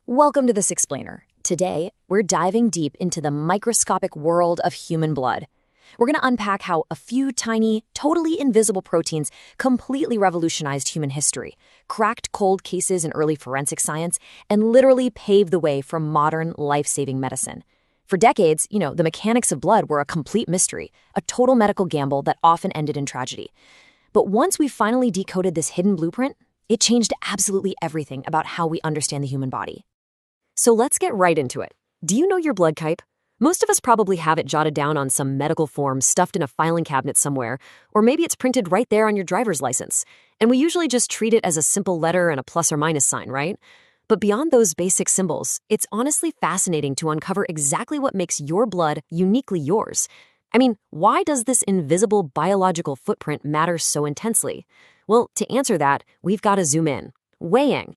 Welcome to This Explainer. Today, we're diving deep into the microscopic world of human blood. We're going to unpack how a few tiny, totally invisible proteins completely revolutionized human history, cracked cold cases in early forensic science, and literally paved the way for modern life-saving medicine. For decades, the mechanics of blood were a complete mystery, a total medical gamble that often ended in tragedy. But once we finally decoded this hidden blueprint, it changed absolutely everything about how we understand the human body. So let's get right into it. Do you know your blood type? Most of us probably have it jotted down on some medical form stuffed in a filing cabinet somewhere, or maybe it's printed right there on your driver's license. And we usually just treat it as a simple letter and a plus or minus sign, right? But beyond those basic symbols, it's honestly fascinating to uncover exactly what makes your blood uniquely yours. I mean, why does this invisible biological footprint matter so intensely? Well, to answer that, we've got to zoom in. Weighing.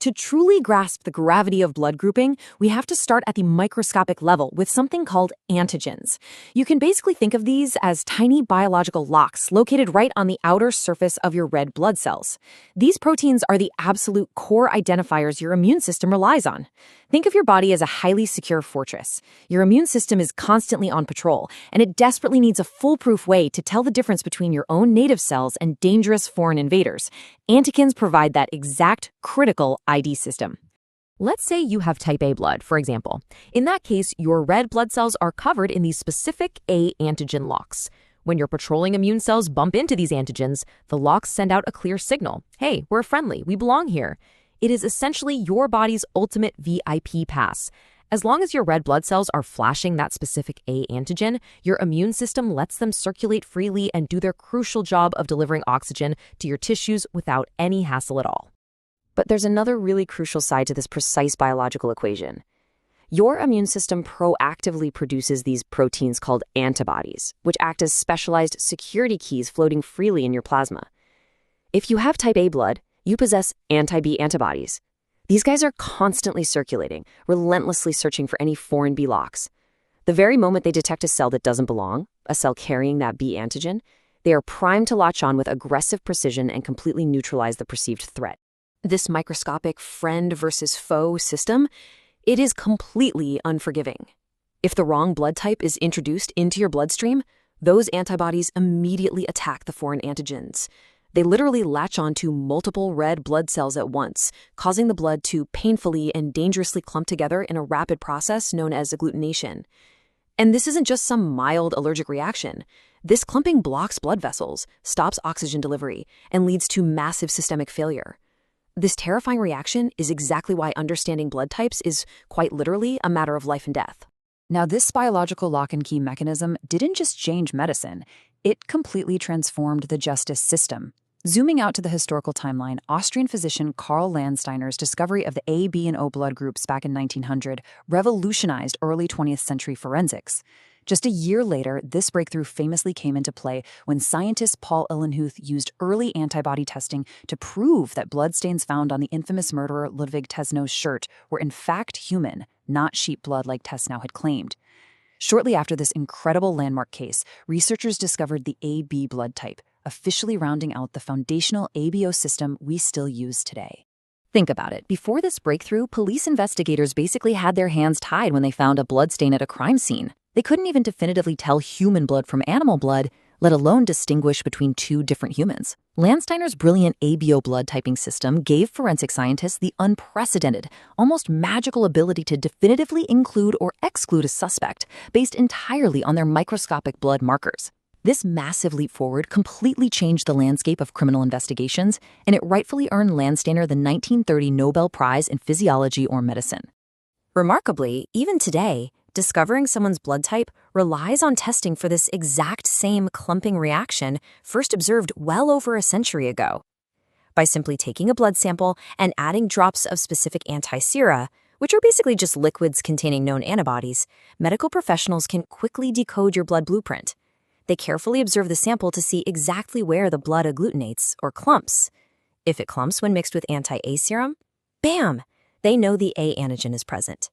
To truly grasp the gravity of blood grouping, we have to start at the microscopic level with something called antigens. You can basically think of these as tiny biological locks located right on the outer surface of your red blood cells. These proteins are the absolute core identifiers your immune system relies on. Think of your body as a highly secure fortress. Your immune system is constantly on patrol, and it desperately needs a foolproof way to tell the difference between your own native cells and dangerous foreign invaders. Antigens provide that exact critical ID system. Let's say you have type A blood, for example. In that case, your red blood cells are covered in these specific A antigen locks. When your patrolling immune cells bump into these antigens, the locks send out a clear signal. Hey, we're friendly, we belong here. It is essentially your body's ultimate VIP pass. As long as your red blood cells are flashing that specific A antigen, your immune system lets them circulate freely and do their crucial job of delivering oxygen to your tissues without any hassle at all. But there's another really crucial side to this precise biological equation. Your immune system proactively produces these proteins called antibodies, which act as specialized security keys floating freely in your plasma. If you have type A blood, you possess anti-B antibodies. These guys are constantly circulating, relentlessly searching for any foreign B locks. The very moment they detect a cell that doesn't belong, a cell carrying that B antigen, they are primed to latch on with aggressive precision and completely neutralize the perceived threat. This microscopic friend versus foe system, it is completely unforgiving. If the wrong blood type is introduced into your bloodstream, those antibodies immediately attack the foreign antigens. They literally latch onto multiple red blood cells at once, causing the blood to painfully and dangerously clump together in a rapid process known as agglutination. And this isn't just some mild allergic reaction. This clumping blocks blood vessels, stops oxygen delivery, and leads to massive systemic failure. This terrifying reaction is exactly why understanding blood types is quite literally a matter of life and death. Now, this biological lock-and-key mechanism didn't just change medicine, it completely transformed the justice system. Zooming out to the historical timeline, Austrian physician Karl Landsteiner's discovery of the A, B, and O blood groups back in 1900 revolutionized early 20th century forensics. Just a year later, this breakthrough famously came into play when scientist Paul Elenhuth used early antibody testing to prove that bloodstains found on the infamous murderer Ludwig Tesnow's shirt were in fact human, not sheep blood like Tesnow had claimed. Shortly after this incredible landmark case, researchers discovered the AB blood type, officially rounding out the foundational ABO system we still use today. Think about it. Before this breakthrough, police investigators basically had their hands tied when they found a bloodstain at a crime scene. They couldn't even definitively tell human blood from animal blood, let alone distinguish between two different humans. Landsteiner's brilliant ABO blood typing system gave forensic scientists the unprecedented, almost magical ability to definitively include or exclude a suspect based entirely on their microscopic blood markers. This massive leap forward completely changed the landscape of criminal investigations, and it rightfully earned Landsteiner the 1930 Nobel Prize in Physiology or Medicine. Remarkably, even today, discovering someone's blood type relies on testing for this exact same clumping reaction first observed well over a century ago. By simply taking a blood sample and adding drops of specific antisera, which are basically just liquids containing known antibodies, medical professionals can quickly decode your blood blueprint. They carefully observe the sample to see exactly where the blood agglutinates or clumps. If it clumps when mixed with anti-A serum, bam! They know the A antigen is present.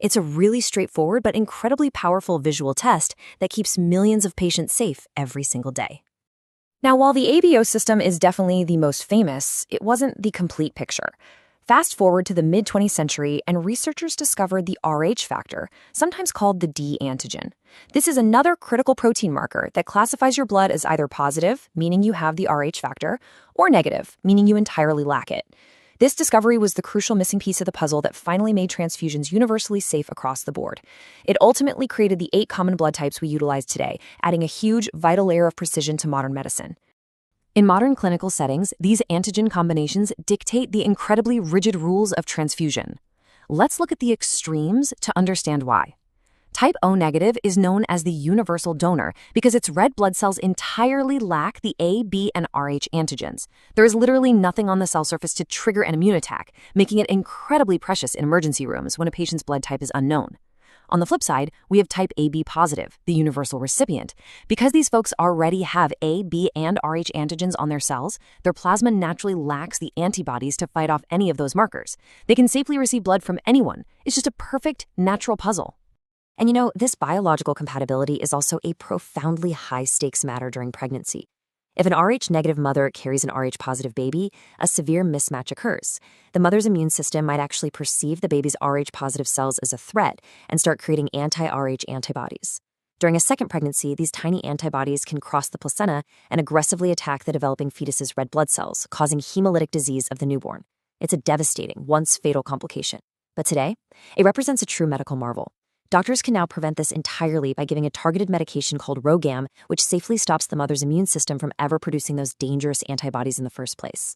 It's a really straightforward but incredibly powerful visual test that keeps millions of patients safe every single day. Now, while the ABO system is definitely the most famous, it wasn't the complete picture. Fast forward to the mid-20th century, and researchers discovered the Rh factor, sometimes called the D antigen. This is another critical protein marker that classifies your blood as either positive, meaning you have the Rh factor, or negative, meaning you entirely lack it. This discovery was the crucial missing piece of the puzzle that finally made transfusions universally safe across the board. It ultimately created the 8 common blood types we utilize today, adding a huge, vital layer of precision to modern medicine. In modern clinical settings, these antigen combinations dictate the incredibly rigid rules of transfusion. Let's look at the extremes to understand why. Type O negative is known as the universal donor because its red blood cells entirely lack the A, B, and Rh antigens. There is literally nothing on the cell surface to trigger an immune attack, making it incredibly precious in emergency rooms when a patient's blood type is unknown. On the flip side, we have type AB positive, the universal recipient. Because these folks already have A, B, and Rh antigens on their cells, their plasma naturally lacks the antibodies to fight off any of those markers. They can safely receive blood from anyone. It's just a perfect, natural puzzle. And this biological compatibility is also a profoundly high-stakes matter during pregnancy. If an Rh-negative mother carries an Rh-positive baby, a severe mismatch occurs. The mother's immune system might actually perceive the baby's Rh-positive cells as a threat and start creating anti-Rh antibodies. During a second pregnancy, these tiny antibodies can cross the placenta and aggressively attack the developing fetus's red blood cells, causing hemolytic disease of the newborn. It's a devastating, once fatal complication. But today, it represents a true medical marvel. Doctors can now prevent this entirely by giving a targeted medication called RhoGAM, which safely stops the mother's immune system from ever producing those dangerous antibodies in the first place.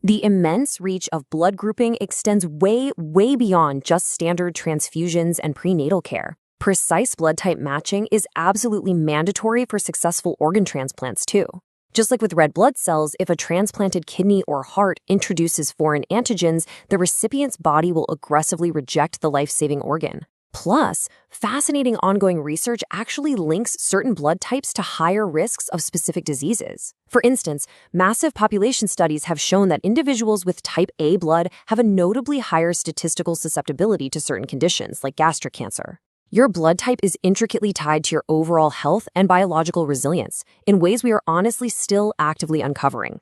The immense reach of blood grouping extends way, way beyond just standard transfusions and prenatal care. Precise blood type matching is absolutely mandatory for successful organ transplants, too. Just like with red blood cells, if a transplanted kidney or heart introduces foreign antigens, the recipient's body will aggressively reject the life-saving organ. Plus, fascinating ongoing research actually links certain blood types to higher risks of specific diseases. For instance, massive population studies have shown that individuals with type A blood have a notably higher statistical susceptibility to certain conditions, like gastric cancer. Your blood type is intricately tied to your overall health and biological resilience in ways we are honestly still actively uncovering.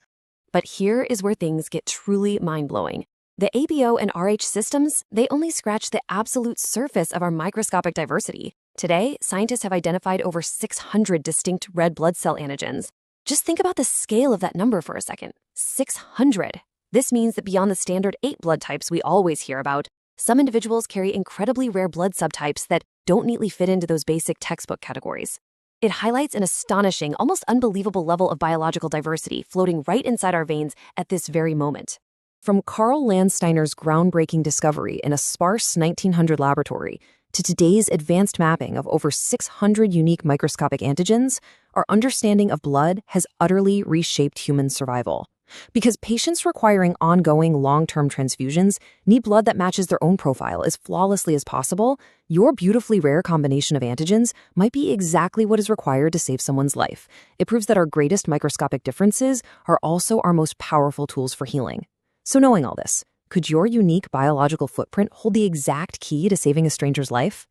But here is where things get truly mind-blowing. The ABO and Rh systems, they only scratch the absolute surface of our microscopic diversity. Today, scientists have identified over 600 distinct red blood cell antigens. Just think about the scale of that number for a second. 600. This means that beyond the standard 8 blood types we always hear about, some individuals carry incredibly rare blood subtypes that don't neatly fit into those basic textbook categories. It highlights an astonishing, almost unbelievable level of biological diversity floating right inside our veins at this very moment. From Carl Landsteiner's groundbreaking discovery in a sparse 1900 laboratory to today's advanced mapping of over 600 unique microscopic antigens, our understanding of blood has utterly reshaped human survival. Because patients requiring ongoing long-term transfusions need blood that matches their own profile as flawlessly as possible, your beautifully rare combination of antigens might be exactly what is required to save someone's life. It proves that our greatest microscopic differences are also our most powerful tools for healing. So knowing all this, could your unique biological footprint hold the exact key to saving a stranger's life?